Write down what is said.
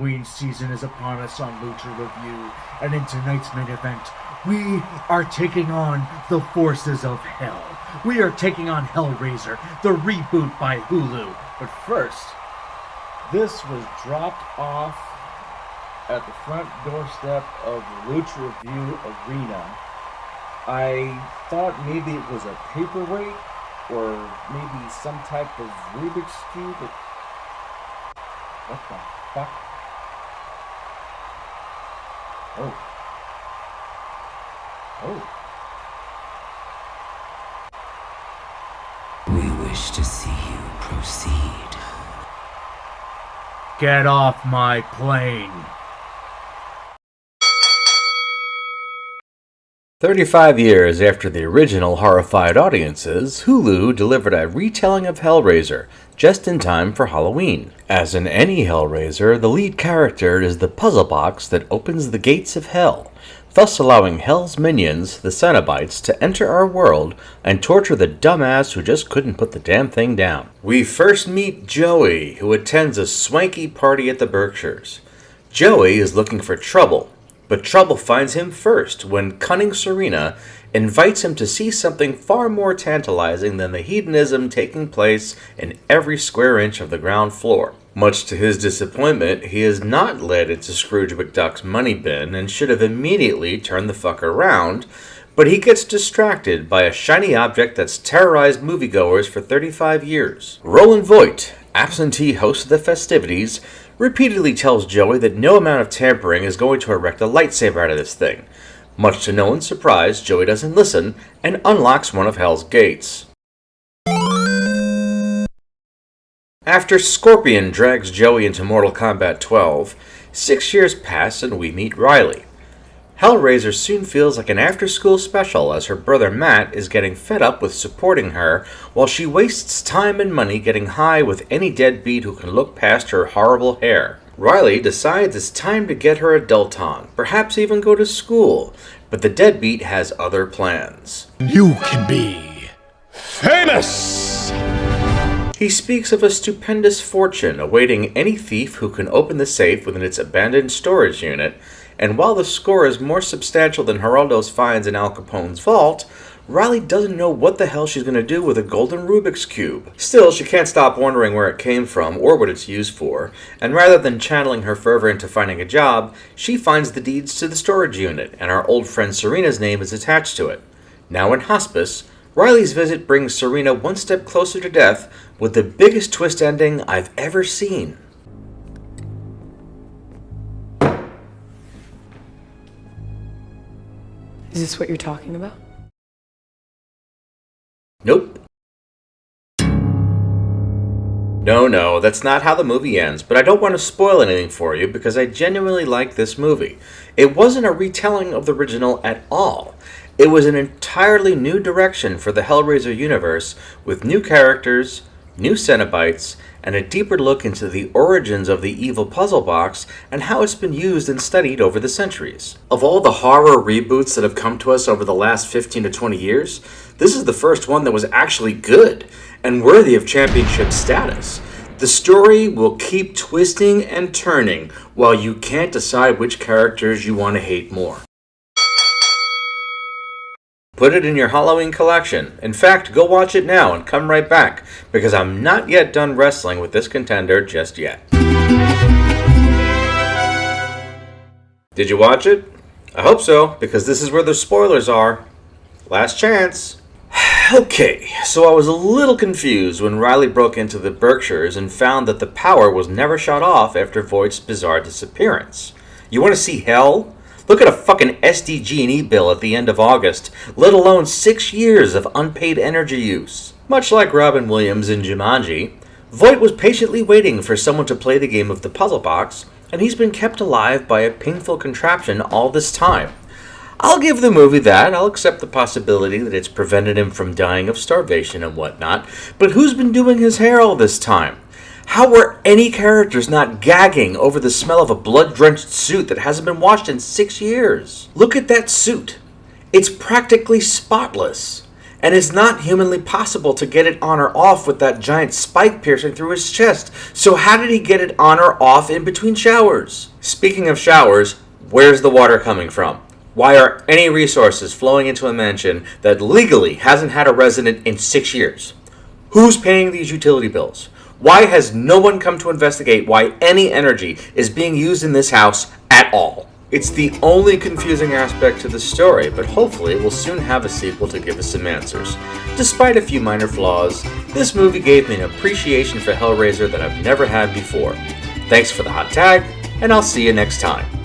Halloween season is upon us on Lucha Review, and in tonight's main event, we are taking on the forces of hell. We are taking on Hellraiser, the reboot by Hulu. But first, this was dropped off at the front doorstep of the Lucha Review Arena. I thought maybe it was a paperweight or maybe some type of Rubik's Cube. What the fuck? Oh. Oh. We wish to see you proceed. Get off my plane. 35 years after the original horrified audiences, Hulu delivered a retelling of Hellraiser, just in time for Halloween. As in any Hellraiser, the lead character is the puzzle box that opens the gates of hell, thus allowing Hell's minions, the Cenobites, to enter our world and torture the dumbass who just couldn't put the damn thing down. We first meet Joey, who attends a swanky party at the Berkshires. Joey is looking for trouble, but trouble finds him first when cunning Serena invites him to see something far more tantalizing than the hedonism taking place in every square inch of the ground floor. Much to his disappointment, he is not led into Scrooge McDuck's money bin and should have immediately turned the fuck around, but he gets distracted by a shiny object that's terrorized moviegoers for 35 years. Roland Voigt, absentee host of the festivities, repeatedly tells Joey that no amount of tampering is going to erect a lightsaber out of this thing. Much to no one's surprise, Joey doesn't listen and unlocks one of Hell's gates. After Scorpion drags Joey into Mortal Kombat 12, 6 years pass and we meet Riley. Hellraiser soon feels like an after-school special as her brother Matt is getting fed up with supporting her while she wastes time and money getting high with any deadbeat who can look past her horrible hair. Riley decides it's time to get her adult on, perhaps even go to school, but the deadbeat has other plans. You can be famous! He speaks of a stupendous fortune awaiting any thief who can open the safe within its abandoned storage unit, and while the score is more substantial than Geraldo's finds in Al Capone's vault, Riley doesn't know what the hell she's going to do with a golden Rubik's Cube. Still, she can't stop wondering where it came from or what it's used for, and rather than channeling her fervor into finding a job, she finds the deeds to the storage unit, and our old friend Serena's name is attached to it. Now in hospice, Riley's visit brings Serena one step closer to death with the biggest twist ending I've ever seen. Is this what you're talking about? Nope. No, that's not how the movie ends, but I don't want to spoil anything for you because I genuinely like this movie. It wasn't a retelling of the original at all. It was an entirely new direction for the Hellraiser universe with new characters, new Cenobites, and a deeper look into the origins of the evil puzzle box and how it's been used and studied over the centuries. Of all the horror reboots that have come to us over the last 15 to 20 years, this is the first one that was actually good and worthy of championship status. The story will keep twisting and turning while you can't decide which characters you want to hate more. Put it in your Halloween collection. In fact, go watch it now and come right back, because I'm not yet done wrestling with this contender just yet. Did you watch it? I hope so, because this is where the spoilers are. Last chance. Okay, so I was a little confused when Riley broke into the Berkshires and found that the power was never shut off after Voight's bizarre disappearance. You want to see hell? Look at a fucking SDG&E bill at the end of August, let alone 6 years of unpaid energy use. Much like Robin Williams in Jumanji, Voight was patiently waiting for someone to play the game of the puzzle box, and he's been kept alive by a painful contraption all this time. I'll give the movie that. I'll accept the possibility that it's prevented him from dying of starvation and whatnot, but who's been doing his hair all this time? How were any characters not gagging over the smell of a blood-drenched suit that hasn't been washed in 6 years? Look at that suit. It's practically spotless. And it's not humanly possible to get it on or off with that giant spike piercing through his chest. So how did he get it on or off in between showers? Speaking of showers, where's the water coming from? Why are any resources flowing into a mansion that legally hasn't had a resident in 6 years? Who's paying these utility bills? Why has no one come to investigate why any energy is being used in this house at all? It's the only confusing aspect to the story, but hopefully we'll soon have a sequel to give us some answers. Despite a few minor flaws, this movie gave me an appreciation for Hellraiser that I've never had before. Thanks for the hot tag, and I'll see you next time.